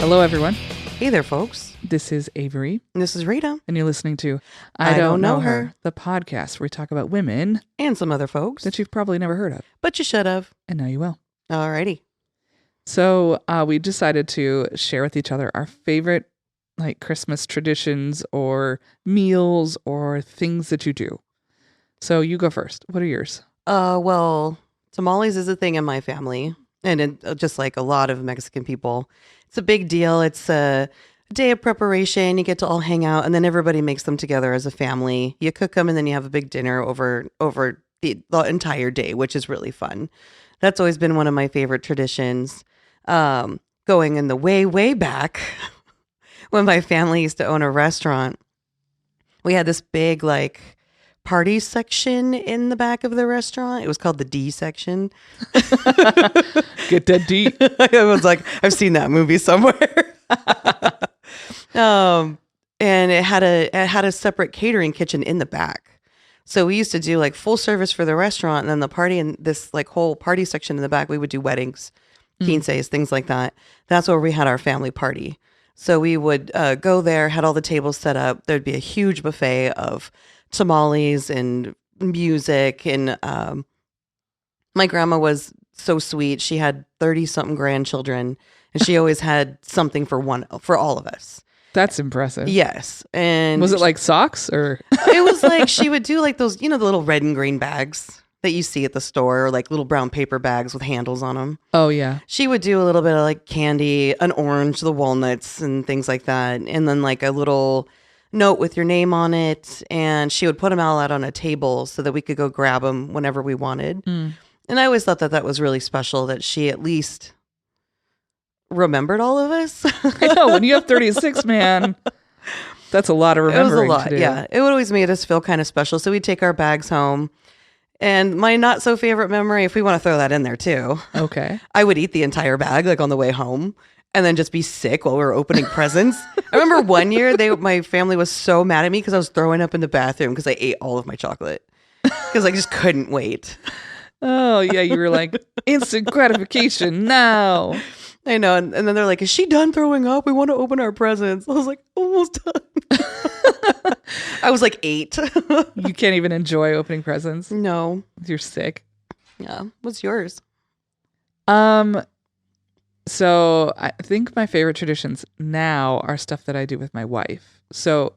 Hello, everyone. Hey there, folks. This is Avery, This is Rita. and you're listening to I Don't Know Her, the podcast where we talk about women And some other folks. that you've probably never heard of, But you should have. and now you will. Alrighty. So we decided to share with each other our favorite like Christmas traditions or meals or things that you do. So you go first. What are yours? Well, tamales is a thing in my family. And just like a lot of Mexican people, it's a big deal. It's a day of preparation. You get to all hang out, and then everybody makes them together as a family. You cook them, and then you have a big dinner over the entire day, which is really fun. That's always been one of my favorite traditions. Going in the way back, when my family used to own a restaurant, we had this big like party section in the back of the restaurant. It was called the D section. Get that D. I was like, I've seen that movie somewhere. And it had a separate catering kitchen in the back. So we used to do like full service for the restaurant, and then the party in this like whole party section in the back. We would do weddings, quinceañeras, things like that. That's where we had our family party. So we would go there, had all the tables set up. There'd be a huge buffet of tamales and music. And my grandma was so sweet. She had 30-something grandchildren, and she always had something for all of us. That's impressive. Yes. And was it like socks or? It was like she would do like those, the little red and green bags that you see at the store, or like little brown paper bags with handles on them. Oh, yeah. She would do a little bit of like candy, an orange, the walnuts and things like that. And then like a little note with your name on it. And she would put them all out on a table so that we could go grab them whenever we wanted. And I always thought that was really special that she at least remembered all of us. I know, when you have 36, man, that's a lot of remembering. It was a lot, to do. yeah. It would always made us feel kind of special. So we'd take our bags home. And my not so favorite memory, if we want to throw that in there too, Okay. I would eat the entire bag like on the way home and then just be sick while we were opening presents. I remember one year my family was so mad at me because I was throwing up in the bathroom because I ate all of my chocolate because I just couldn't wait. Oh, yeah. You were like, instant gratification now. I know. And then they're like, is she done throwing up? We want to open our presents. I was like, almost done. I was like 8. You can't even enjoy opening presents. No. You're sick. Yeah. What's yours? So I think my favorite traditions now are stuff that I do with my wife. So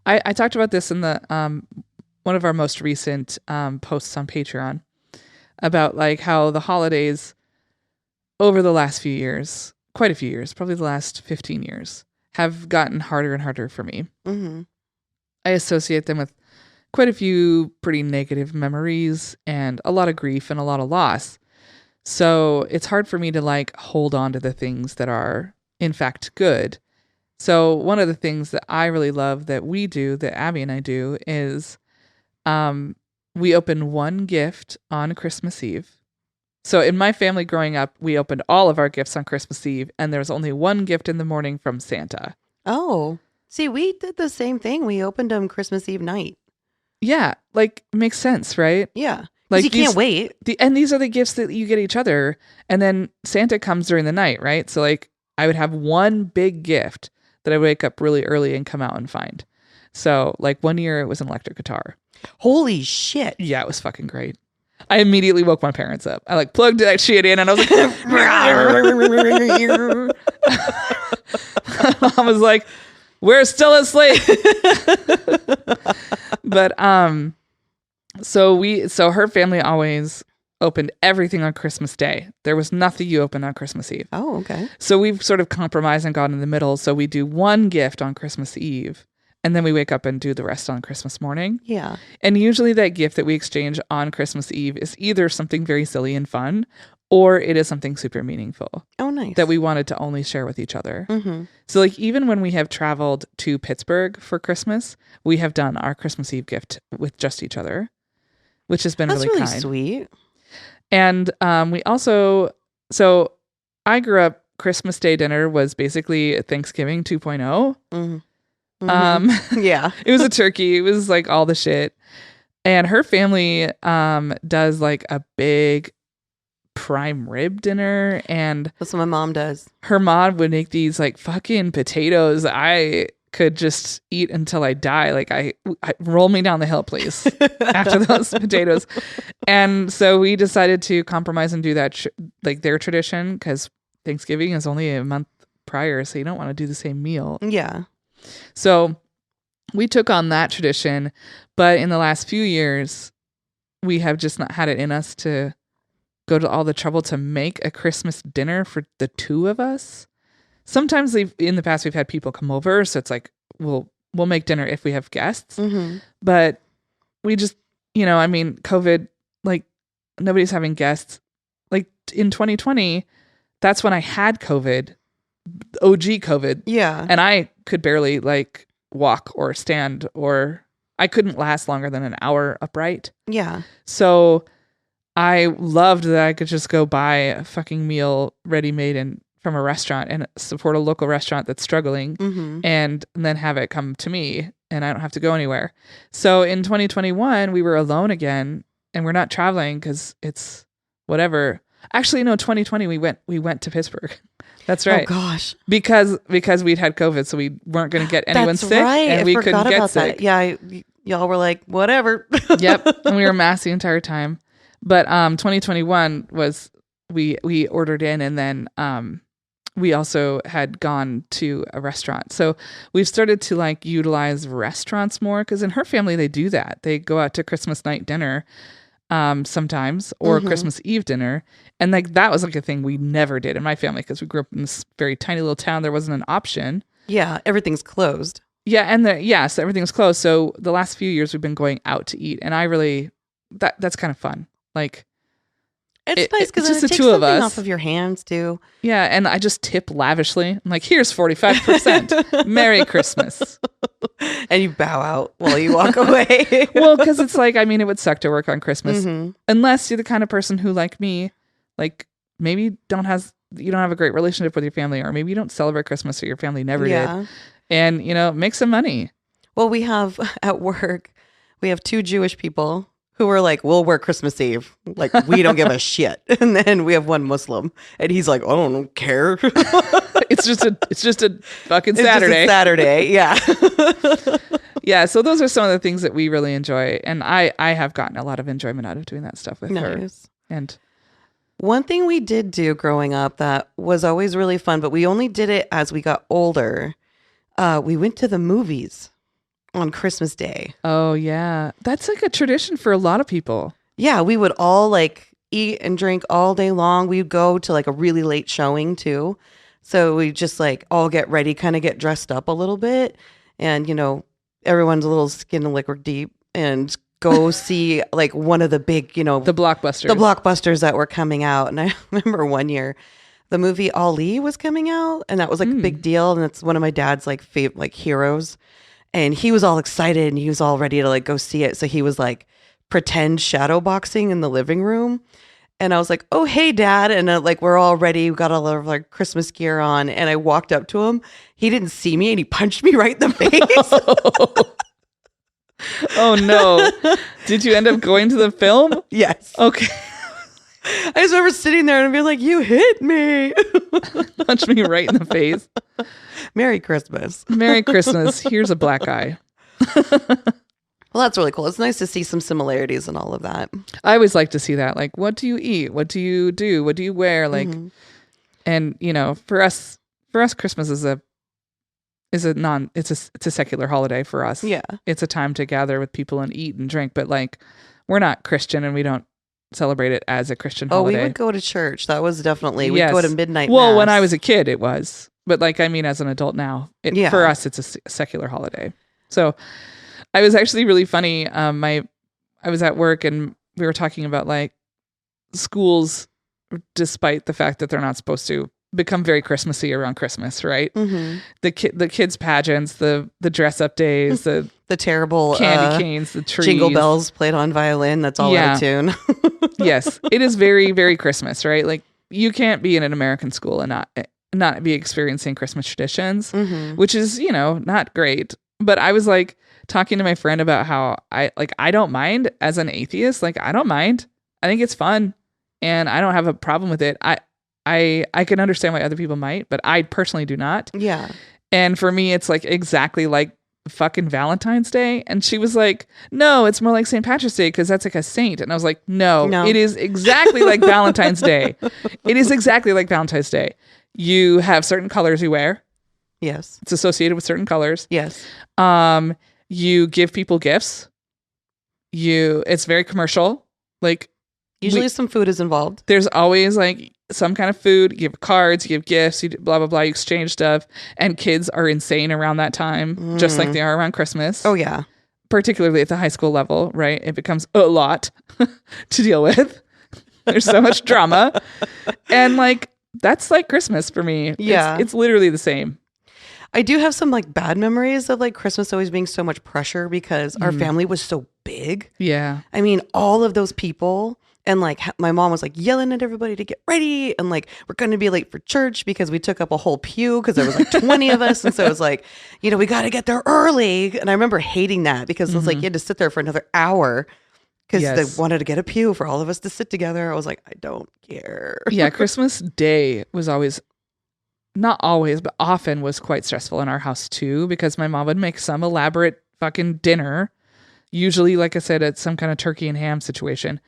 I talked about this in the one of our most recent posts on Patreon about like how the holidays over the last few years, quite a few years, probably the last 15 years, have gotten harder and harder for me. Mm-hmm. I associate them with quite a few pretty negative memories and a lot of grief and a lot of loss. So it's hard for me to like hold on to the things that are in fact good. So one of the things that I really love that we do, that Abby and I do, is we open one gift on Christmas Eve. So in my family growing up, we opened all of our gifts on Christmas Eve, and there was only one gift in the morning from Santa. Oh, see, we did the same thing. We opened them Christmas Eve night. Yeah, like makes sense, right? Yeah, Like you can't wait. And these are the gifts that you get each other, and then Santa comes during the night, right? So like I would have one big gift that I wake up really early and come out and find. So like one year it was an electric guitar. Holy shit. Yeah, it was fucking great. I immediately woke my parents up. I like plugged that shit in and I was like, I was like, we're still asleep. But so her family always opened everything on Christmas Day. There was nothing you opened on Christmas Eve. Oh, okay. So we've sort of compromised and gone in the middle. So we do one gift on Christmas Eve, and then we wake up and do the rest on Christmas morning. Yeah. And usually that gift that we exchange on Christmas Eve is either something very silly and fun, or it is something super meaningful. Oh, nice. That we wanted to only share with each other. Mm-hmm. So like even when we have traveled to Pittsburgh for Christmas, we have done our Christmas Eve gift with just each other, which has been That's really really kind. sweet. And we also, so I grew up, Christmas Day dinner was basically Thanksgiving 2.0. Mm-hmm. Mm-hmm. Yeah. It was a turkey. It was like all the shit. And her family does like a big prime rib dinner, and That's what my mom does. her mom would make these like fucking potatoes I could just eat until I die. Like I roll me down the hill, please, after those potatoes. And so we decided to compromise and do that, like their tradition, because Thanksgiving is only a month prior, so you don't want to do the same meal. Yeah. So we took on that tradition, but in the last few years, we have just not had it in us to go to all the trouble to make a Christmas dinner for the two of us. Sometimes in the past we've had people come over, so it's like we'll make dinner if we have guests. Mm-hmm. But we just, I mean, COVID, like nobody's having guests. Like in 2020, that's when I had COVID, OG COVID. Yeah. And I could barely like walk or stand, or I couldn't last longer than an hour upright. Yeah. So I loved that I could just go buy a fucking meal ready-made and from a restaurant and support a local restaurant that's struggling, and then have it come to me and I don't have to go anywhere. So in 2021, we were alone again, and we're not traveling because it's whatever. Actually, no, 2020 we went to Pittsburgh. That's right. Oh gosh. Because we'd had COVID, so we weren't going to get anyone That's sick, right. and we couldn't get sick. That. Yeah, y'all were like, whatever. Yep, and we were masked the entire time. But 2021 was we ordered in, and then we also had gone to a restaurant. So we've started to like utilize restaurants more, because in her family they do that. They go out to Christmas night dinner sometimes, or Christmas Eve dinner, and like that was like a thing we never did in my family because we grew up in this very tiny little town. There wasn't an option. Yeah, everything's closed. Yeah, and so everything's closed. So the last few years we've been going out to eat, and I really that's kind of fun. Like it's nice because just it the takes two of something us off of your hands too. Yeah, and I just tip lavishly. I'm like, here's 45%. Merry Christmas. And you bow out while you walk away. Well, because it's like, I mean, it would suck to work on Christmas unless you're the kind of person who, like me, like maybe you don't have a great relationship with your family, or maybe you don't celebrate Christmas or your family never did. And, make some money. Well, we have at work, we have two Jewish people who are like, we'll work Christmas Eve. Like, we don't give a shit. And then we have one Muslim, and he's like, I don't care. It's just a fucking Saturday. It's just a Saturday, yeah. Yeah, so those are some of the things that we really enjoy. And I have gotten a lot of enjoyment out of doing that stuff with her. And one thing we did do growing up that was always really fun, but we only did it as we got older. We went to the movies on Christmas Day. Oh, yeah. That's like a tradition for a lot of people. Yeah, we would all like eat and drink all day long. We'd go to like a really late showing too. So we just like all get ready, kind of get dressed up a little bit. And, everyone's a little skin and liquor deep, and go see like one of the big, the blockbusters that were coming out. And I remember one year the movie Ali was coming out, and that was like a big deal. And it's one of my dad's like favorite heroes. And he was all excited, and he was all ready to like go see it. So he was like pretend shadow boxing in the living room. And I was like, oh, hey, Dad. And like, we're all ready. We got all of our Christmas gear on. And I walked up to him. He didn't see me, and he punched me right in the face. Oh, no. Did you end up going to the film? Yes. Okay. I just remember sitting there and being like, you hit me. Punch me right in the face. Merry Christmas. Merry Christmas. Here's a black eye. Well, that's really cool. It's nice to see some similarities in all of that. I always like to see that. Like, what do you eat? What do you do? What do you wear? Like, and for us, Christmas is a secular holiday for us. Yeah. It's a time to gather with people and eat and drink, but like, we're not Christian, and we don't celebrate it as a Christian holiday. We would go to church. That was definitely, we'd go to midnight Well, mass. when I was a kid, it was. But like, I mean, as an adult now, for us, it's a secular holiday. So I was actually really funny. I was at work, and we were talking about like schools, despite the fact that they're not supposed to, become very Christmassy around Christmas, right? The kids pageants, the dress up days, the terrible candy canes, the trees, jingle bells played on violin. That's all out of tune. Yes, it is very, very Christmas, right? Like, you can't be in an American school and not be experiencing Christmas traditions, which is, not great. But I was like talking to my friend about how I don't mind as an atheist. Like, I don't mind. I think it's fun. and I don't have a problem with it. I can understand why other people might, but I personally do not. Yeah. And for me, it's like exactly like fucking Valentine's Day. And she was like, no, it's more like St. Patrick's Day because that's like a saint. And I was like, no, it is exactly like Valentine's Day. It is exactly like Valentine's Day. You have certain colors you wear. Yes. It's associated with certain colors. Yes. You give people gifts. It's very commercial. Like usually some food is involved. There's always like some kind of food. You give cards, you give gifts, you blah, blah, blah. You exchange stuff. And kids are insane around that time, just like they are around Christmas. Oh, yeah. Particularly at the high school level, right? It becomes a lot to deal with. There's so much drama. And like, that's like Christmas for me. Yeah. It's literally the same. I do have some like bad memories of like Christmas always being so much pressure because our family was so big. Yeah. I mean, all of those people. And like my mom was like yelling at everybody to get ready. And like, we're going to be late for church because we took up a whole pew because there was like 20 of us. And so it was like, you know, we got to get there early. And I remember hating that because it was like, you had to sit there for another hour because they wanted to get a pew for all of us to sit together. I was like, I don't care. Yeah. Christmas Day was always, not always, but often was quite stressful in our house too, because my mom would make some elaborate fucking dinner. Usually, like I said, it's some kind of turkey and ham situation.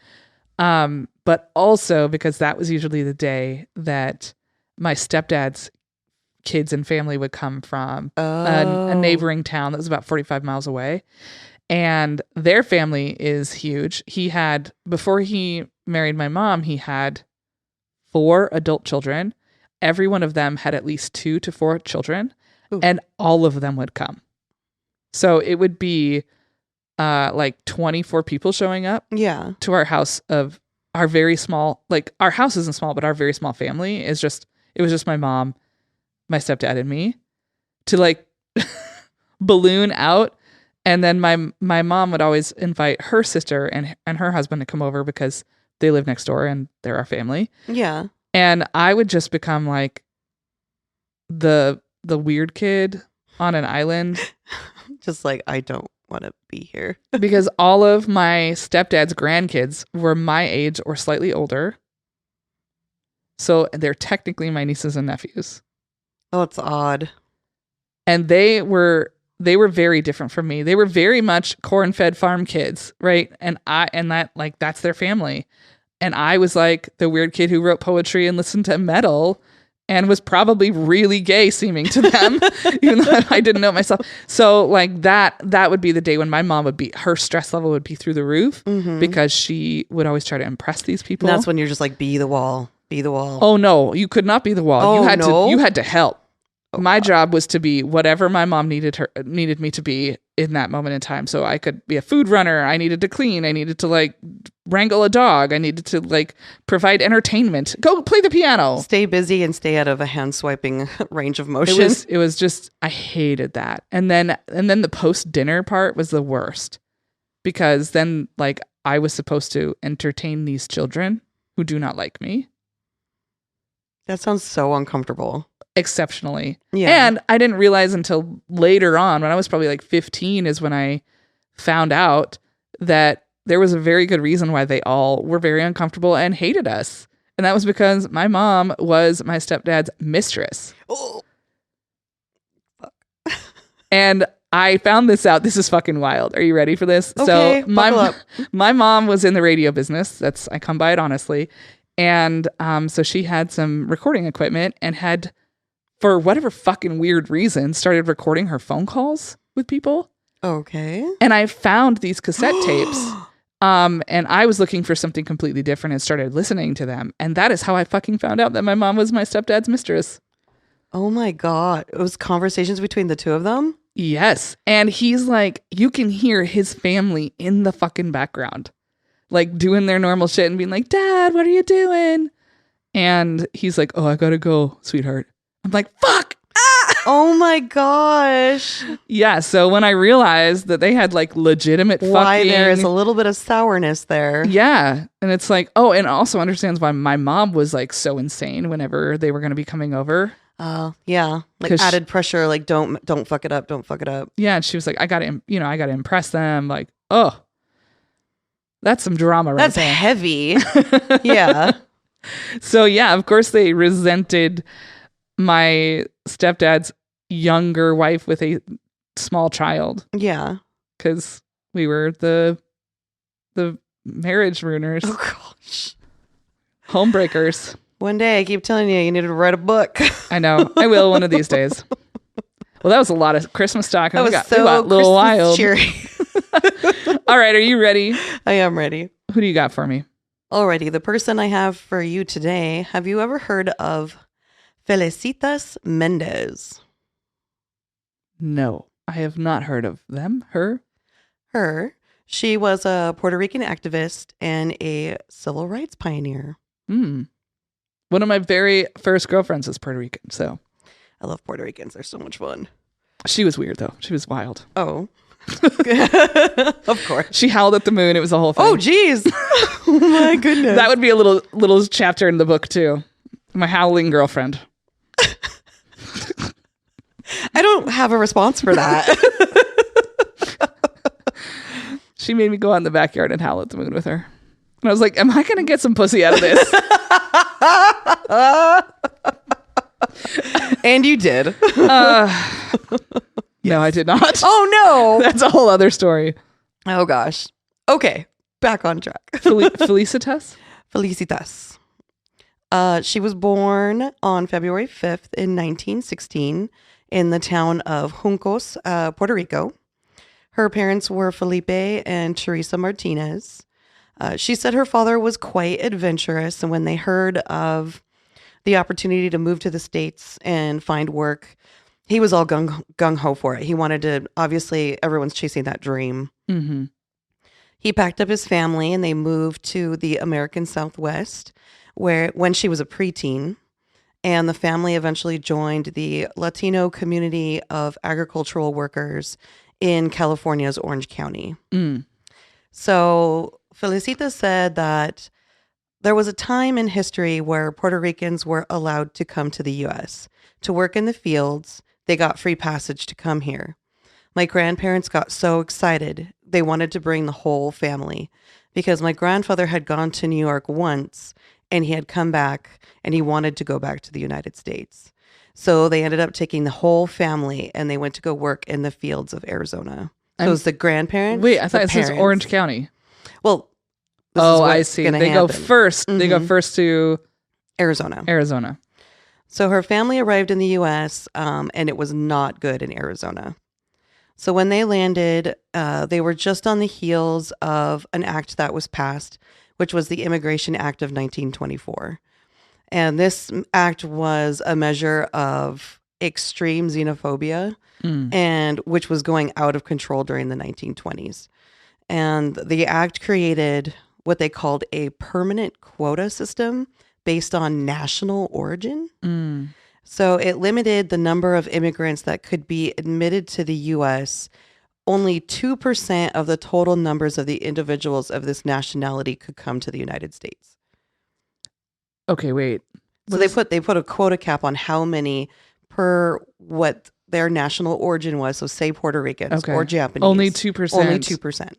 But also because that was usually the day that my stepdad's kids and family would come from a neighboring town that was about 45 miles away. And their family is huge. Before he married my mom, he had 4 adult children. Every one of them had at least 2 to 4 children. Ooh. And all of them would come. So it would be like 24 people showing up to our house of our very small, like our house isn't small, but our very small family it was just my mom, my stepdad and me to like balloon out. And then my mom would always invite her sister and her husband to come over because they live next door and they're our family. Yeah. And I would just become like the weird kid on an island. Just like, I don't want to be here. Because all of my stepdad's grandkids were my age or slightly older. So they're technically my nieces and nephews. Oh, it's odd. And they were very different from me. They were very much corn-fed farm kids, right? And that's their family. And I was like the weird kid who wrote poetry and listened to metal and was probably really gay seeming to them, even though I didn't know it myself. So like that would be the day when my mom her stress level would be through the roof because she would always try to impress these people. And that's when you're just like, be the wall. Oh no, you could not be the wall. Oh, You had to help. My job was to be whatever my mom needed me to be in that moment in time. So I could be a food runner. I needed to clean. I needed to like wrangle a dog. I needed to like provide entertainment. Go play the piano. Stay busy and stay out of a hand swiping range of motion. It was just, I hated that. And then the post dinner part was the worst because then like I was supposed to entertain these children who do not like me. That sounds so uncomfortable. Exceptionally. Yeah. And I didn't realize until later on, when I was probably like 15, is when I found out that there was a very good reason why they all were very uncomfortable and hated us. And that was because my mom was my stepdad's mistress. Oh. And I found this out. This is fucking wild. Are you ready for this? Okay, so my mom was in the radio business. I come by it honestly. And so she had some recording equipment and had, for whatever fucking weird reason, started recording her phone calls with people. Okay. And I found these cassette tapes. And I was looking for something completely different and started listening to them. And that is how I fucking found out that my mom was my stepdad's mistress. Oh my God. It was conversations between the two of them? Yes. And he's like, you can hear his family in the fucking background, like doing their normal shit and being like, Dad, what are you doing? And he's like, oh, I gotta go, sweetheart. I'm like, fuck. Ah! Oh my gosh. Yeah. So when I realized that they had like legitimate why there is a little bit of sourness there. Yeah. And it's like, oh, and also understands why my mom was like so insane whenever they were going to be coming over. Yeah. Like added pressure, like don't fuck it up. Don't fuck it up. Yeah. And she was like, I gotta impress them. Like, oh. That's some drama right That's there. heavy. Yeah. So yeah, of course they resented my stepdad's younger wife with a small child Yeah. because we were the marriage ruiners, Oh gosh. homebreakers. One day I keep telling you need to write a book. I know. I will one of these days. Well, that was a lot of Christmas talk. That We was got so a little wild. cheery. All right, are you ready? I am ready. Who do you got for me? Alrighty, the person I have for you today, have you ever heard of Felicitas Méndez? No, I have not heard of them. Her? Her. She was a Puerto Rican activist and a civil rights pioneer. One of my very first girlfriends was Puerto Rican, so. I love Puerto Ricans. They're so much fun. She was weird, though. She was wild. Oh. Of course. She howled at the moon. It was a whole thing. Oh, geez. Oh, my goodness. That would be a little chapter in the book, too. My howling girlfriend. I don't have a response for that. She made me go out in the backyard and howl at the moon with her. And I was like, am I going to get some pussy out of this? And you did. No, I did not. Oh, no. That's a whole other story. Oh, gosh. Okay. Back on track. Felicitas? Felicitas. She was born on February 5th in 1916 in the town of Juncos, Puerto Rico. Her parents were Felipe and Teresa Martinez. She said her father was quite adventurous, and when they heard of the opportunity to move to the States and find work, he was all gung-ho for it. He wanted to, obviously, everyone's chasing that dream. Mm-hmm. He packed up his family and they moved to the American Southwest when she was a preteen. And the family eventually joined the Latino community of agricultural workers in California's Orange County. So Felicita said that there was a time in history where Puerto Ricans were allowed to come to the U.S. to work in the fields. They got free passage to come here. My grandparents got so excited. They wanted to bring the whole family because my grandfather had gone to New York once and he had come back and he wanted to go back to the United States. So they ended up taking the whole family and they went to go work in the fields of Arizona. So it was the grandparents. Wait, I thought it parents. says Orange County. Well, I see. They go first. Mm-hmm. They go first to Arizona. So her family arrived in the U.S. And it was not good in Arizona. So when they landed, they were just on the heels of an act that was passed, which was the Immigration Act of 1924. And this act was a measure of extreme xenophobia, and which was going out of control during the 1920s. And the act created what they called a permanent quota system based on national origin. So it limited the number of immigrants that could be admitted to the U.S. Only 2% of the total numbers of the individuals of this nationality could come to the United States. Okay, wait. So they put a quota cap on how many per what their national origin was. So say Puerto Ricans or Japanese. Only 2%. Only 2%.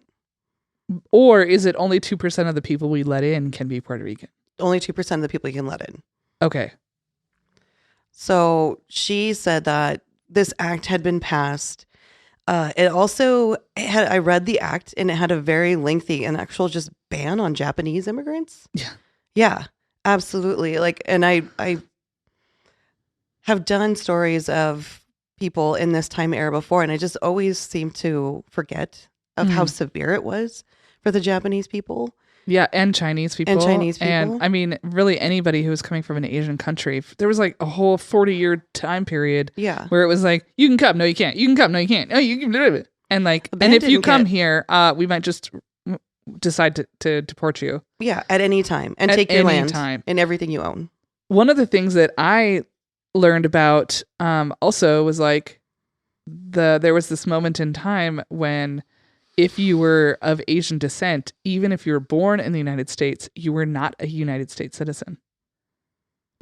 Or is it only 2% of the people we let in can be Puerto Rican? Only 2% of the people you can let in. Okay. So she said that this act had been passed. I read the act and it had a very lengthy and actual just ban on Japanese immigrants. Yeah, absolutely. And I have done stories of people in this time era before, and I just always seem to forget of how severe it was for the Japanese people. Yeah, and Chinese people. And I mean, really anybody who was coming from an Asian country. There was like a whole 40-year time period where it was like, you can come, no you can't. You can come, no you can't. Oh, you can do it. And if you come here, we might just decide to deport you. Yeah, at any time. And take your land and everything you own. One of the things that I learned about also was like there was this moment in time when if you were of Asian descent, even if you were born in the United States, you were not a United States citizen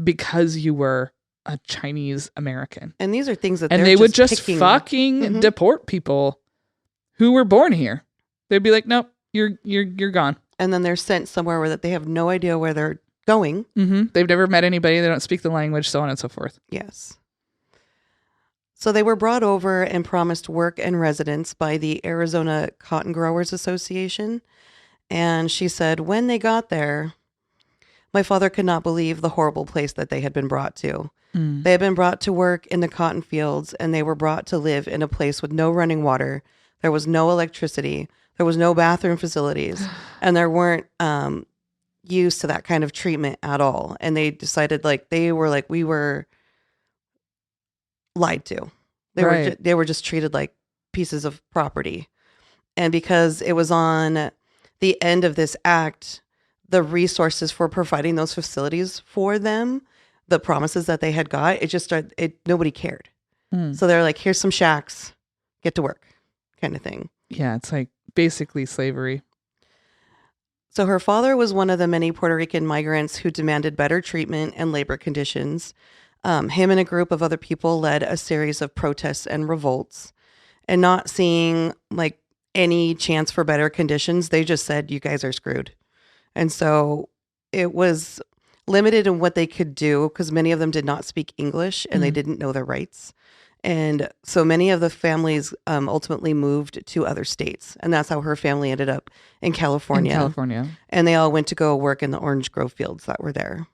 because you were a Chinese American. And these are things that they would just fucking deport people who were born here. They'd be like, nope, you're gone. and then they're sent somewhere where that they have no idea where they're going. They've never met anybody. They don't speak the language, so on and so forth. Yes. So they were brought over and promised work and residence by the Arizona Cotton Growers Association. And she said, when they got there, my father could not believe the horrible place that they had been brought to. They had been brought to work in the cotton fields, and they were brought to live in a place with no running water. There was no electricity. There was no bathroom facilities, and there weren't used to that kind of treatment at all. And they decided we were lied to. They were just treated like pieces of property. And because it was on the end of this act, the resources for providing those facilities for them, the promises that they had got, nobody cared. So they're like, here's some shacks, get to work, kind of thing. Yeah, it's like basically slavery. So her father was one of the many Puerto Rican migrants who demanded better treatment and labor conditions. Him and a group of other people led a series of protests and revolts, and not seeing like any chance for better conditions, they just said, you guys are screwed. And so it was limited in what they could do because many of them did not speak English and they didn't know their rights. And so many of the families ultimately moved to other states. And that's how her family ended up in California. And they all went to go work in the orange grove fields that were there.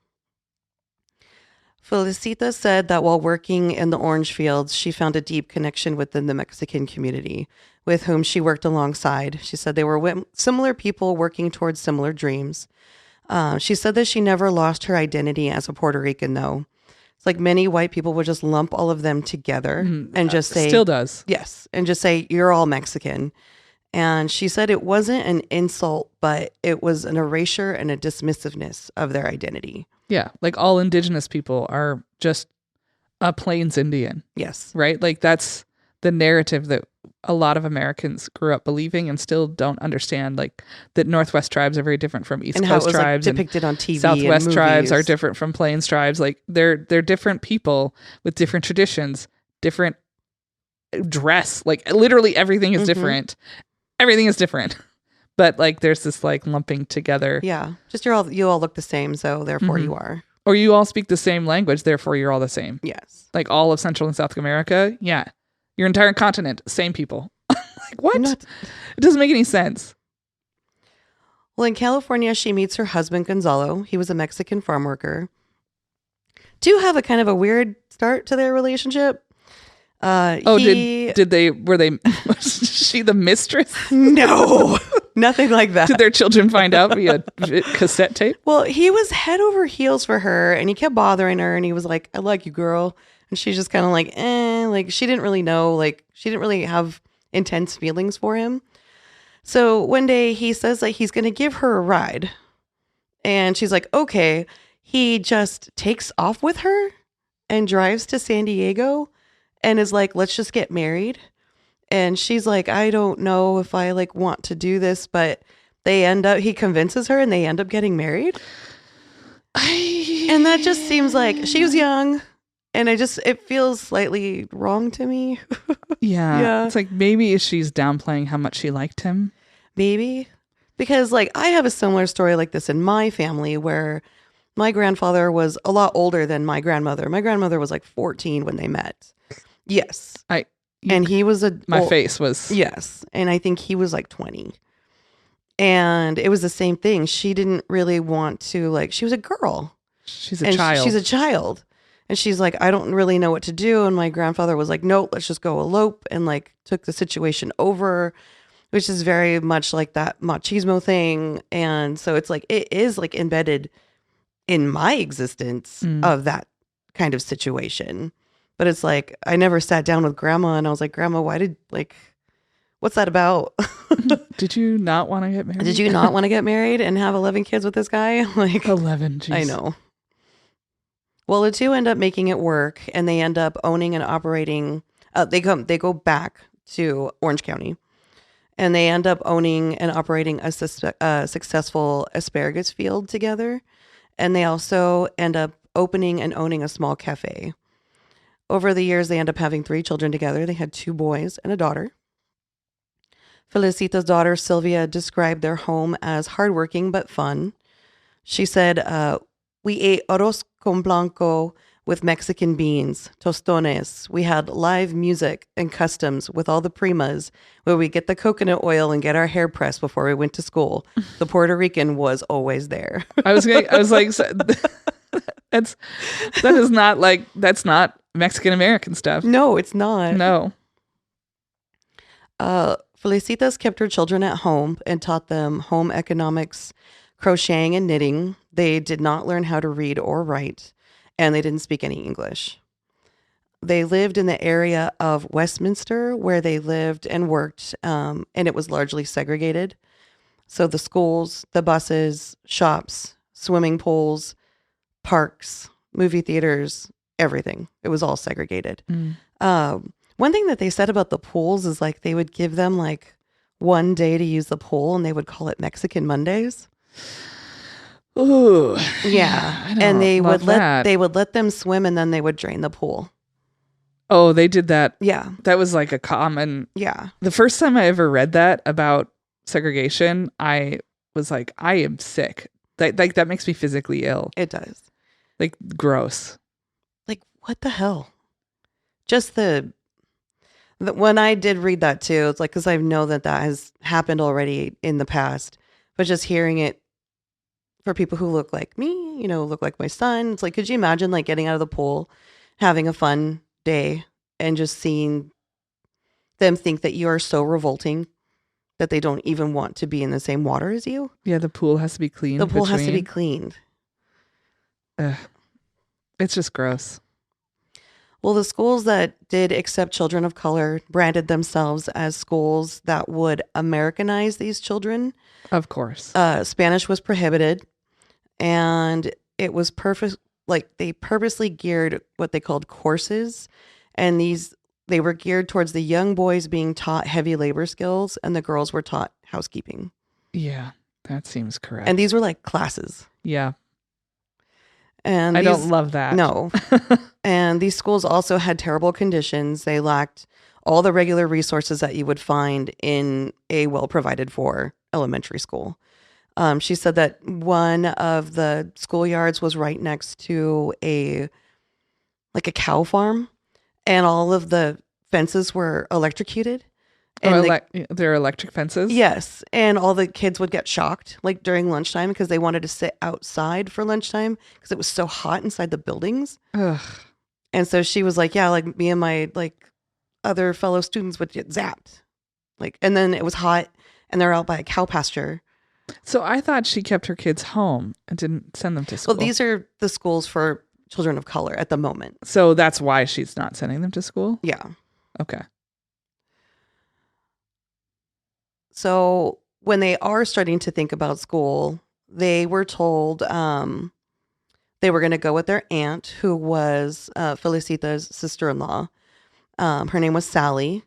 Felicitas said that while working in the orange fields, she found a deep connection within the Mexican community with whom she worked alongside. She said they were similar people working towards similar dreams. She said that she never lost her identity as a Puerto Rican, though. It's like many white people would just lump all of them together and just say... Still does. Yes. And just say, you're all Mexican. And she said it wasn't an insult, but it was an erasure and a dismissiveness of their identity. Yeah. Like all indigenous people are just a Plains Indian. Yes. Right? Like that's the narrative that a lot of Americans grew up believing and still don't understand, like that Northwest tribes are very different from East Coast tribes. Like, depicted on TV. Southwest tribes are different from Plains tribes. Like they're different people with different traditions, different dress. Like literally everything is different. Everything is different. But like there's this like lumping together. Yeah. Just you all look the same, so therefore you are. Or you all speak the same language, therefore you're all the same. Yes. Like all of Central and South America. Yeah. Your entire continent, same people. Like, what? It doesn't make any sense. Well, in California, she meets her husband, Gonzalo. He was a Mexican farm worker. Do have a kind of a weird start to their relationship. Were she the mistress? No, nothing like that. Did their children find out via cassette tape? Well, he was head over heels for her, and he kept bothering her, and he was like, I like you, girl. And she's just kind of like, like she didn't really know, like she didn't really have intense feelings for him. So one day he says that he's going to give her a ride. And she's like, okay. He just takes off with her and drives to San Diego and is like, let's just get married. And she's like, I don't know if I like want to do this, but he convinces her and they end up getting married. And that just seems like she was young. And it feels slightly wrong to me. Yeah. It's like maybe she's downplaying how much she liked him. Maybe. Because like I have a similar story like this in my family where my grandfather was a lot older than my grandmother. My grandmother was like 14 when they met. Yes. He was face was. Yes. And I think he was like 20. And it was the same thing. She didn't really want to she was a girl. She's a child. She's a child. And she's like, I don't really know what to do. And my grandfather was like, nope, let's just go elope, and like took the situation over, which is very much like that machismo thing. And so it's like, it is like embedded in my existence of that kind of situation. But it's like, I never sat down with grandma and I was like, Grandma, what's that about? Did you not want to get married? Did you not want to get married and have 11 kids with this guy? Like 11, geez. I know. Well, the two end up making it work, and they end up owning and operating. They go back to Orange County, and they end up owning and operating a successful asparagus field together. And they also end up opening and owning a small cafe. Over the years, they end up having 3 children together. They had 2 boys and a daughter. Felicita's daughter, Sylvia, described their home as hardworking but fun. She said, we ate arroz con blanco with Mexican beans, tostones. We had live music and customs with all the primas, where we get the coconut oil and get our hair pressed before we went to school. The Puerto Rican was always there. I was like, that's not Mexican American stuff. No, it's not. No. Felicitas kept her children at home and taught them home economics, crocheting, and knitting. They did not learn how to read or write, and they didn't speak any English. They lived in the area of Westminster where they lived and worked, and it was largely segregated. So the schools, the buses, shops, swimming pools, parks, movie theaters, everything. It was all segregated. One thing that they said about the pools is like they would give them like one day to use the pool and they would call it Mexican Mondays. Ooh. Yeah. And they would let them swim and then they would drain the pool. Oh, they did that. Yeah. That was like a common. Yeah. The first time I ever read that about segregation, I was like, I am sick. That makes me physically ill. It does. Like gross. Like what the hell? Just when I did read that too, it's like, because I know that has happened already in the past, but just hearing it for people who look like me, look like my son, it's like, could you imagine like getting out of the pool, having a fun day, and just seeing them think that you are so revolting that they don't even want to be in the same water as you? Yeah, the pool has to be cleaned. The pool has to be cleaned. It's just gross. Well, the schools that did accept children of color branded themselves as schools that would Americanize these children. Of course. Spanish was prohibited, and it was perfect. Like they purposely geared what they called courses, and they were geared towards the young boys being taught heavy labor skills, and the girls were taught housekeeping. Yeah, that seems correct. And these were like classes. Yeah. And I don't love that. No. And these schools also had terrible conditions. They lacked all the regular resources that you would find in a well-provided for elementary school. She said that one of the schoolyards was right next to a cow farm, and all of the fences were electrocuted. And they're electric fences? Yes. And all the kids would get shocked like during lunchtime because they wanted to sit outside for lunchtime because it was so hot inside the buildings. Ugh. And so she was like, yeah, like me and my other fellow students would get zapped. And then it was hot and they're out by a cow pasture. So I thought she kept her kids home and didn't send them to school. Well, these are the schools for children of color at the moment. So that's why she's not sending them to school? Yeah. Okay. So when they are starting to think about school, they were told they were going to go with their aunt, who was Felicita's sister-in-law. Her name was Sally.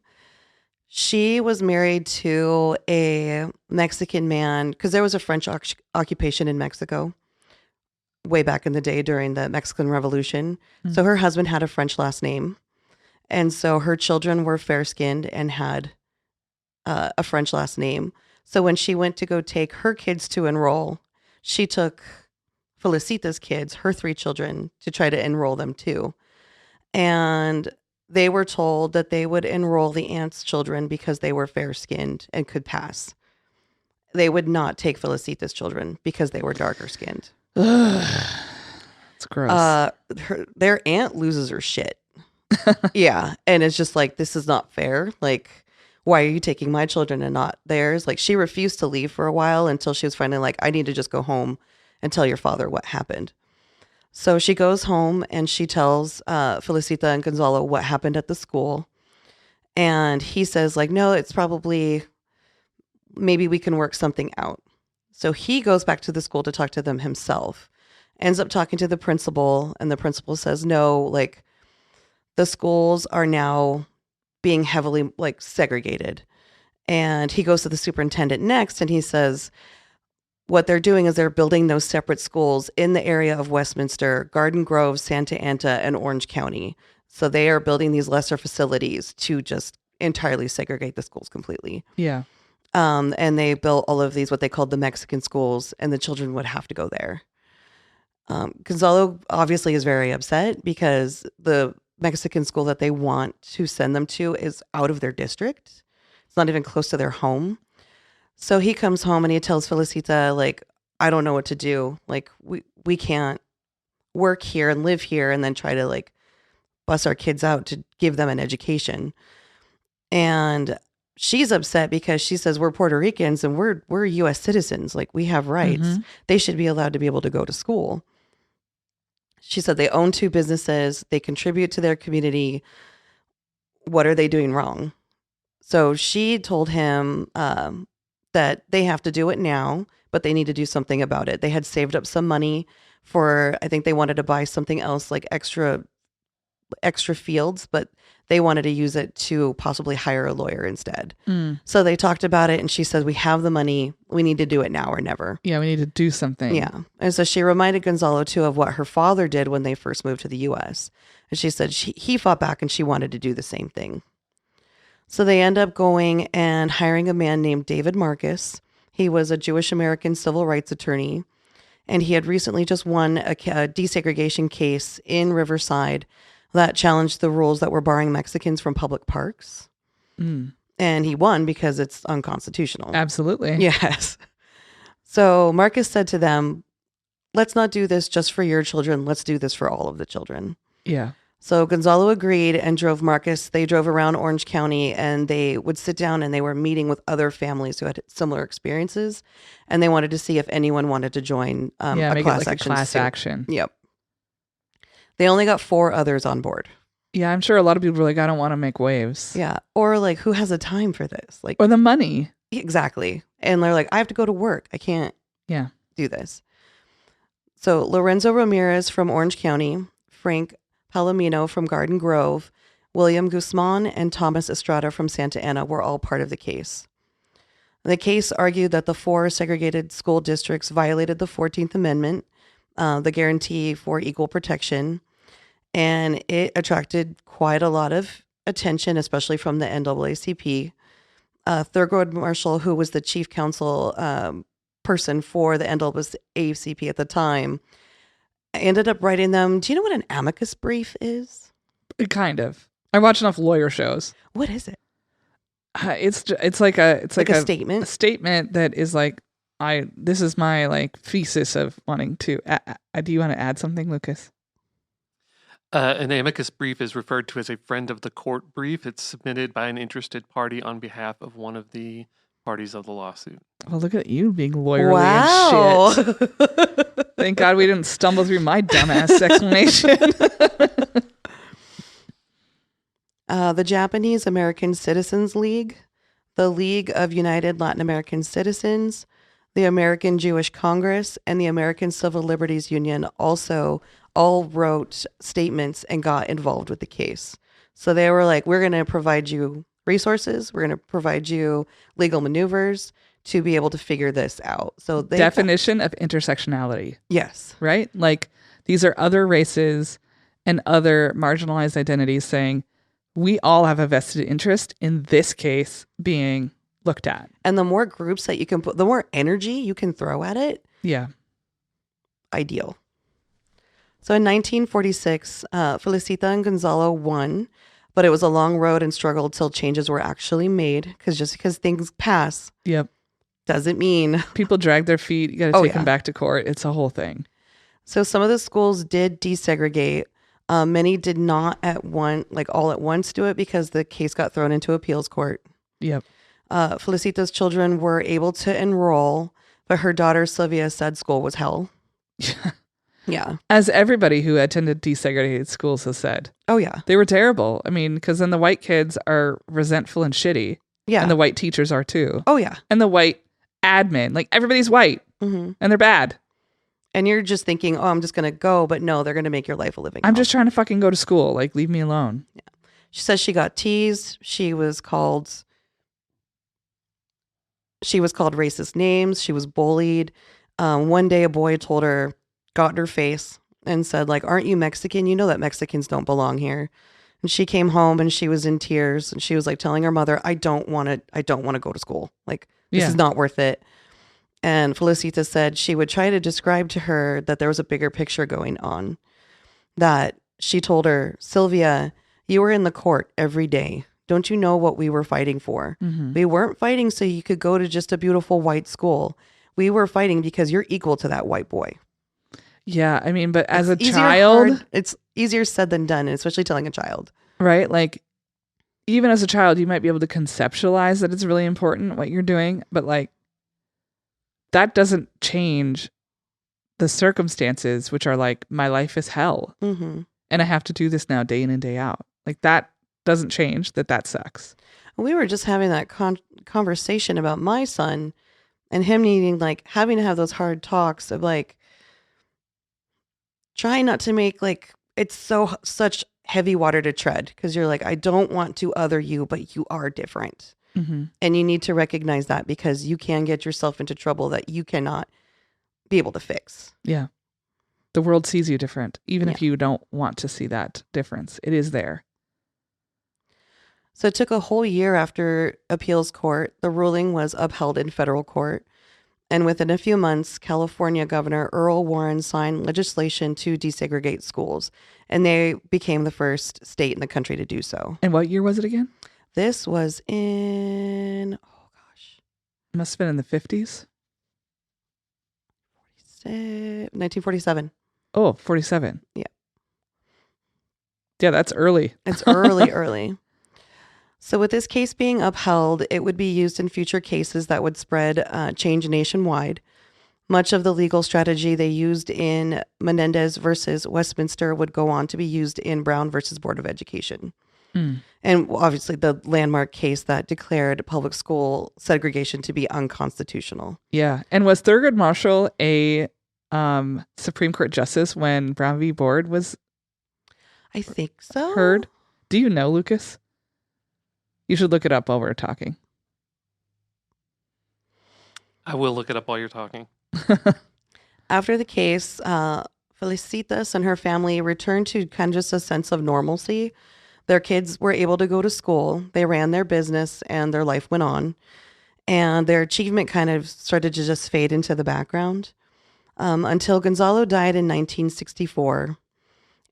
She was married to a Mexican man because there was a French occupation in Mexico way back in the day during the Mexican Revolution. Mm-hmm. So her husband had a French last name. And so her children were fair-skinned and had a French last name. So when she went to go take her kids to enroll, she took Felicita's kids, her 3 children, to try to enroll them too. And they were told that they would enroll the aunt's children because they were fair-skinned and could pass. They would not take Felicita's children because they were darker-skinned. It's gross. Their aunt loses her shit. Yeah. And it's just like, this is not fair. Like, why are you taking my children and not theirs? Like, she refused to leave for a while until she was finally like, I need to just go home and tell your father what happened. So she goes home and she tells Felicita and Gonzalo what happened at the school. And he says like, no, it's probably, maybe we can work something out. So he goes back to the school to talk to them himself, ends up talking to the principal, and the principal says, no, like the schools are now being heavily segregated. And he goes to the superintendent next and he says, what they're doing is they're building those separate schools in the area of Westminster, Garden Grove, Santa Ana, and Orange County. So they are building these lesser facilities to just entirely segregate the schools completely. Yeah. And they built all of these, what they called the Mexican schools, and the children would have to go there. Gonzalo obviously is very upset because the Mexican school that they want to send them to is out of their district. It's not even close to their home. So he comes home and he tells Felicita, like, I don't know what to do. Like, we can't work here and live here and then try to like bus our kids out to give them an education. And she's upset because she says we're Puerto Ricans and we're U.S. citizens. Like, we have rights. Mhm. They should be allowed to be able to go to school. She said they own 2 businesses. They contribute to their community. What are they doing wrong? So she told him that they have to do it now, but they need to do something about it. They had saved up some money for, I think they wanted to buy something else, like extra fields, but they wanted to use it to possibly hire a lawyer instead. So they talked about it, and she said, we have the money. We need to do it now or never. Yeah, we need to do something. Yeah. And so she reminded Gonzalo, too, of what her father did when they first moved to the U.S. And she said he fought back and she wanted to do the same thing. So they end up going and hiring a man named David Marcus. He was a Jewish American civil rights attorney, and he had recently just won a desegregation case in Riverside that challenged the rules that were barring Mexicans from public parks. And he won because it's unconstitutional. Absolutely. Yes. So Marcus said to them, let's not do this just for your children. Let's do this for all of the children. Yeah. So Gonzalo agreed and drove Marcus. They drove around Orange County and they would sit down and they were meeting with other families who had similar experiences. And they wanted to see if anyone wanted to join a make class it like action a class suit. action. Yep. They only got 4 others on board. Yeah, I'm sure a lot of people were like, I don't want to make waves. Yeah. Or like, who has the time for this? Like, Or the money. exactly. And they're like, I have to go to work. I can't do this. So Lorenzo Ramirez from Orange County, Frank Palomino from Garden Grove, William Guzman, and Thomas Estrada from Santa Ana were all part of the case. The case argued that the 4 segregated school districts violated the 14th Amendment, the guarantee for equal protection, and it attracted quite a lot of attention, especially from the NAACP. Thurgood Marshall, who was the chief counsel person for the NAACP at the time, ended up writing them. Do you know what an amicus brief is? Kind of. I watch enough lawyer shows. What is it? It's like a statement. A statement that is like, this is my like thesis of wanting to. Do you want to add something, Lucas? An amicus brief is referred to as a friend of the court brief. It's submitted by an interested party on behalf of one of the parties of the lawsuit. Well, look at you being lawyerly Wow. and shit. Thank God we didn't stumble through my dumbass explanation. The Japanese American Citizens League, the League of United Latin American Citizens, the American Jewish Congress, and the American Civil Liberties Union also all wrote statements and got involved with the case. So they were like, we're going to provide you resources. We're going to provide you legal maneuvers to be able to figure this out. So they Definition of intersectionality. Yes. Right? Like, these are other races and other marginalized identities saying, we all have a vested interest in this case being looked at. And the more groups that you can put, the more energy you can throw at it. Yeah. Ideal. So in 1946, Felicita and Gonzalo won, but it was a long road and struggle till changes were actually made. Because just because things pass, Yep. doesn't mean People drag their feet. You got to take them back to court. It's a whole thing. So some of the schools did desegregate. Many did not all at once do it because the case got thrown into appeals court. Yep. Felicita's children were able to enroll, but her daughter Sylvia said school was hell. Yeah. As everybody who attended desegregated schools has said. Oh, yeah. They were terrible. I mean, because then the white kids are resentful and shitty. Yeah. And the white teachers are too. Oh, yeah. And the white admin. Like, everybody's white. Mm-hmm. And they're bad. And you're just thinking, oh, I'm just going to go. But no, they're going to make your life a living I'm hell. just trying to fucking go to school. Like, leave me alone. Yeah. She says she got teased. She was called racist names. She was bullied. One day a boy told her, got in her face and said, like, aren't you Mexican? You know that Mexicans don't belong here. And she came home and she was in tears and she was like telling her mother, I don't want to go to school. Like, This Yeah. is not worth it. And Felicitas said she would try to describe to her that there was a bigger picture going on. That she told her, Sylvia, you were in the court every day. Don't you know what we were fighting for? Mm-hmm. We weren't fighting so you could go to just a beautiful white school. We were fighting because you're equal to that white boy. Yeah. I mean, but as a Easier child, it's easier said than done, especially telling a child. right? Like, even as a child, you might be able to conceptualize that it's really important what you're doing, but like, that doesn't change the circumstances, which are like, my life is hell. Mm-hmm. And I have to do this now day in and day out. Like, that doesn't change that sucks. We were just having that conversation about my son and him needing, like, having to have those hard talks of like, trying not to make like, it's such heavy water to tread because you're like, I don't want to other you, but you are different. Mm-hmm. And you need to recognize that because you can get yourself into trouble that you cannot be able to fix. Yeah. The world sees you different, even if you don't want to see that difference. It is there. So it took a whole year after appeals court. The ruling was upheld in federal court. And within a few months, California Governor Earl Warren signed legislation to desegregate schools. And they became the first state in the country to do so. And what year was it again? This was in, It must have been in the 50s. 1947. Oh, 47. Yeah. Yeah, that's early. It's early. So with this case being upheld, it would be used in future cases that would spread change nationwide. Much of the legal strategy they used in Menendez versus Westminster would go on to be used in Brown versus Board of Education. Mm. And obviously the landmark case that declared public school segregation to be unconstitutional. Yeah. And was Thurgood Marshall a Supreme Court justice when Brown v. Board was I think so. heard? Do you know, Lucas? You should look it up while we're talking. I will look it up while you're talking. After the case, Felicitas and her family returned to kind of just a sense of normalcy. Their kids were able to go to school. They ran their business and their life went on. And their achievement kind of started to just fade into the background until Gonzalo died in 1964.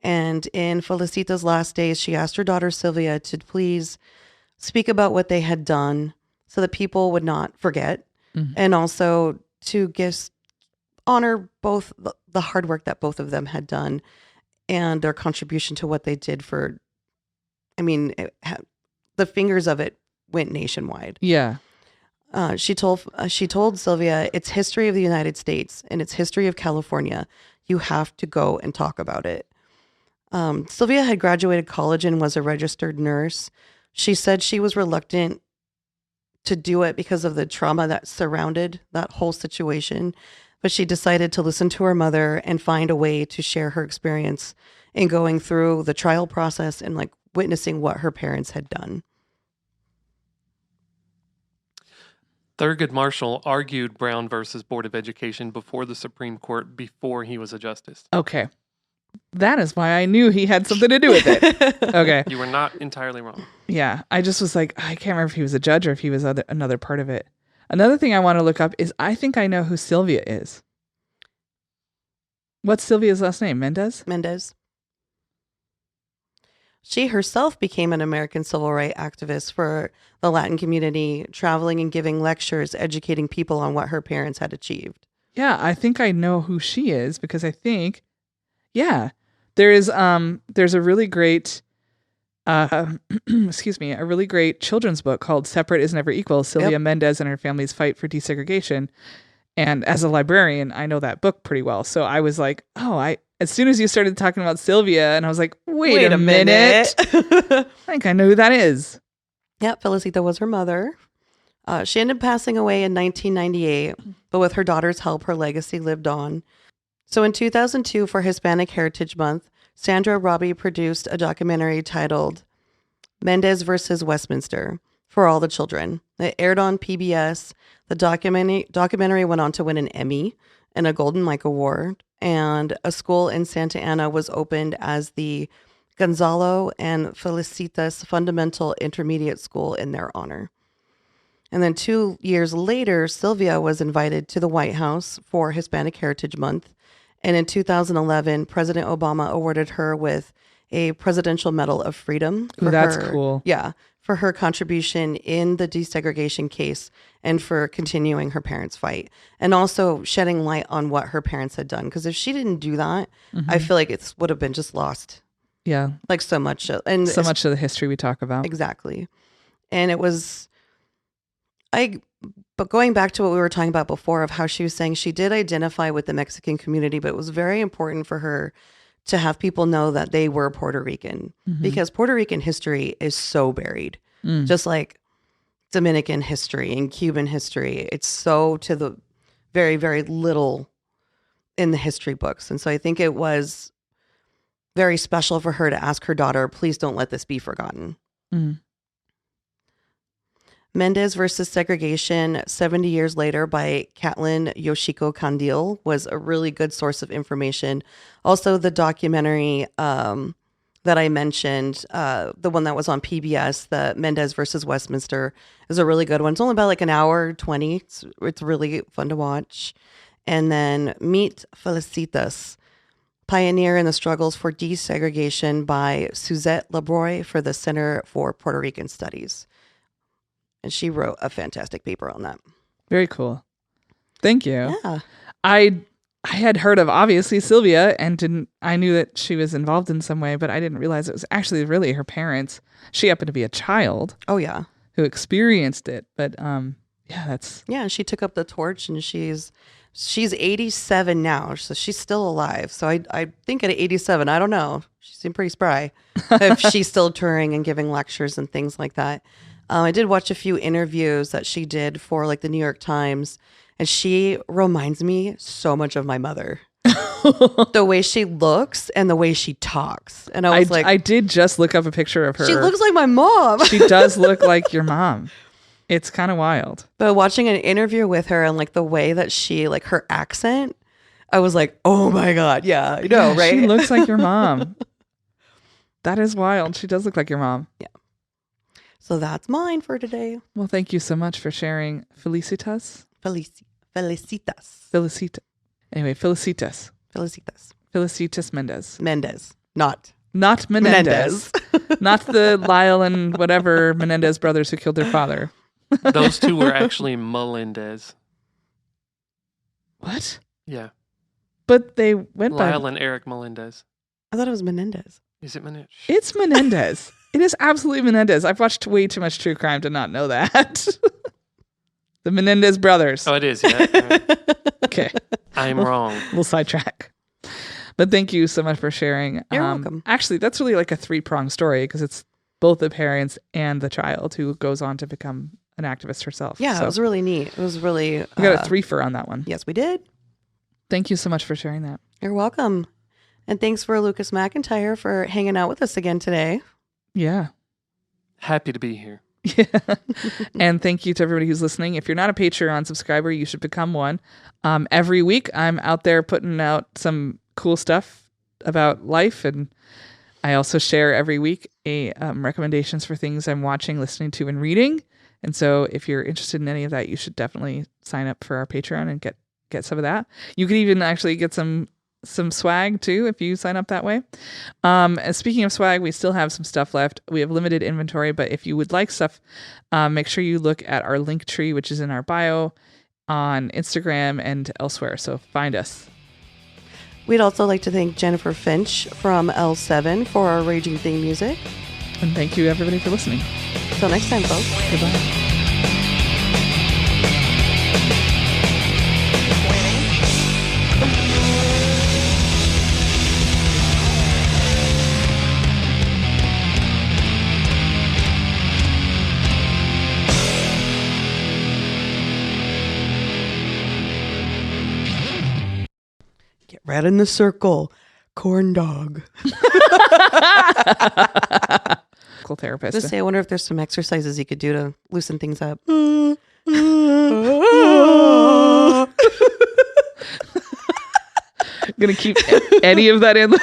And in Felicitas' last days, she asked her daughter Sylvia to please speak about what they had done so that people would not forget. Mm-hmm. And also to honor both the hard work that both of them had done and their contribution to what they did for, the fingers of it went nationwide. Yeah. She told Sylvia, it's history of the United States and it's history of California. You have to go and talk about it. Sylvia had graduated college and was a registered nurse. She said she was reluctant to do it because of the trauma that surrounded that whole situation. But she decided to listen to her mother and find a way to share her experience in going through the trial process and like witnessing what her parents had done. Thurgood Marshall argued Brown versus Board of Education before the Supreme Court before he was a justice. Okay. That is why I knew he had something to do with it. Okay. You were not entirely wrong. Yeah. I just was like, I can't remember if he was a judge or if he was another part of it. Another thing I want to look up is I think I know who Sylvia is. What's Sylvia's last name? Mendez? She herself became an American civil rights activist for the Latin community, traveling and giving lectures, educating people on what her parents had achieved. Yeah, I think I know who she is because I think, yeah, there's a really great, a really great children's book called Separate is Never Equal, Sylvia Mendez and her family's fight for desegregation. And as a librarian, I know that book pretty well. So I was like, as soon as you started talking about Sylvia, and I was like, wait a minute. I think I know who that is. Yeah, Felicita was her mother. She ended up passing away in 1998, but with her daughter's help, her legacy lived on. So in 2002, for Hispanic Heritage Month, Sandra Robbie produced a documentary titled Mendez versus Westminster for all the children. It aired on PBS. The documentary went on to win an Emmy and a Golden Mike Award, and a school in Santa Ana was opened as the Gonzalo and Felicitas Fundamental Intermediate School in their honor. And then 2 years later, Sylvia was invited to the White House for Hispanic Heritage Month. And in 2011, President Obama awarded her with a Presidential Medal of Freedom. Ooh, that's cool. Yeah, for her contribution in the desegregation case and for continuing her parents' fight. And also shedding light on what her parents had done. Because if she didn't do that, I feel like it would have been just lost. Yeah. Like so much. So much of the history we talk about. Exactly. And it was... But going back to what we were talking about before of how she was saying she did identify with the Mexican community, but it was very important for her to have people know that they were Puerto Rican because Puerto Rican history is so buried, just like Dominican history and Cuban history. It's so to the very, very little in the history books. And so I think it was very special for her to ask her daughter, please don't let this be forgotten. Méndez versus Segregation, 70 Years Later by Catlin Yoshiko Candil was a really good source of information. Also, the documentary that I mentioned, the one that was on PBS, the Méndez versus Westminster, is a really good one. It's only about like an hour 20. It's really fun to watch. And then Meet Felicitas, Pioneer in the Struggles for Desegregation by Suzette Labroy for the Center for Puerto Rican Studies. And she wrote a fantastic paper on that. Very cool. Thank you. Yeah. I had heard of obviously Sylvia and I knew that she was involved in some way, but I didn't realize it was actually really her parents. She happened to be a child. Oh yeah. Who experienced it. But that's she took up the torch and she's 87 now, so she's still alive. So I think at 87, I don't know. She seemed pretty spry if she's still touring and giving lectures and things like that. I did watch a few interviews that she did for like the New York Times, and she reminds me so much of my mother. The way she looks and the way she talks. And I was I did just look up a picture of her. She looks like my mom. She does look like your mom. It's kind of wild. But watching an interview with her and like the way that she, like her accent, I was like, oh my God. Yeah, I know, right? She looks like your mom. That is wild. She does look like your mom. Yeah. So that's mine for today. Well, thank you so much for sharing. Felicitas? Felicitas. Anyway, Felicitas. Felicitas Méndez. Méndez. Not Menendez. Not the Lyle and whatever Menendez brothers who killed their father. Those two were actually Melendez. What? Yeah. But they went Lyle by... and Eric Melendez. I thought it was Menendez. Is it Menendez? It's Menendez. It is absolutely Menendez. I've watched way too much true crime to not know that. The Menendez brothers. Oh, it is, yeah. Right. Okay. I'm wrong. We'll sidetrack. But thank you so much for sharing. You're welcome. Actually, that's really like a 3-pronged story because it's both the parents and the child who goes on to become an activist herself. Yeah, so it was really neat. It was really... We got a 3-fer on that one. Yes, we did. Thank you so much for sharing that. You're welcome. And thanks for Lucas McIntyre for hanging out with us again today. Yeah. Happy to be here. Yeah. And thank you to everybody who's listening. If you're not a Patreon subscriber, you should become one. Every week, I'm out there putting out some cool stuff about life. And I also share every week recommendations for things I'm watching, listening to, and reading. And so if you're interested in any of that, you should definitely sign up for our Patreon and get some of that. You could even actually get some swag too if you sign up that way. And speaking of swag, we still have some stuff left. We have limited inventory, but if you would like stuff, make sure you look at our link tree, which is in our bio on Instagram and elsewhere. So find us. We'd also like to thank Jennifer Finch from L7 for our Raging theme music. And thank you everybody for listening. Till next time, folks. Goodbye. Get right in the circle. Corn dog. Cool therapist. Just say, I wonder if there's some exercises you could do to loosen things up. Gonna keep any of that in.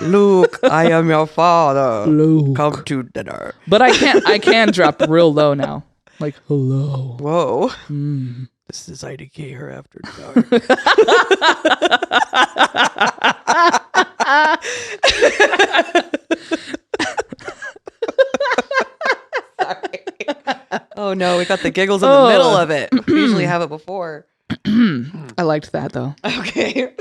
Luke, I am your father. Luke. Come to dinner. But I can drop real low now. Like, hello. Whoa. Mm. This is IDK her after dark. Sorry. Oh no, we got the giggles in the middle of it. We usually have it before. I liked that though. Okay.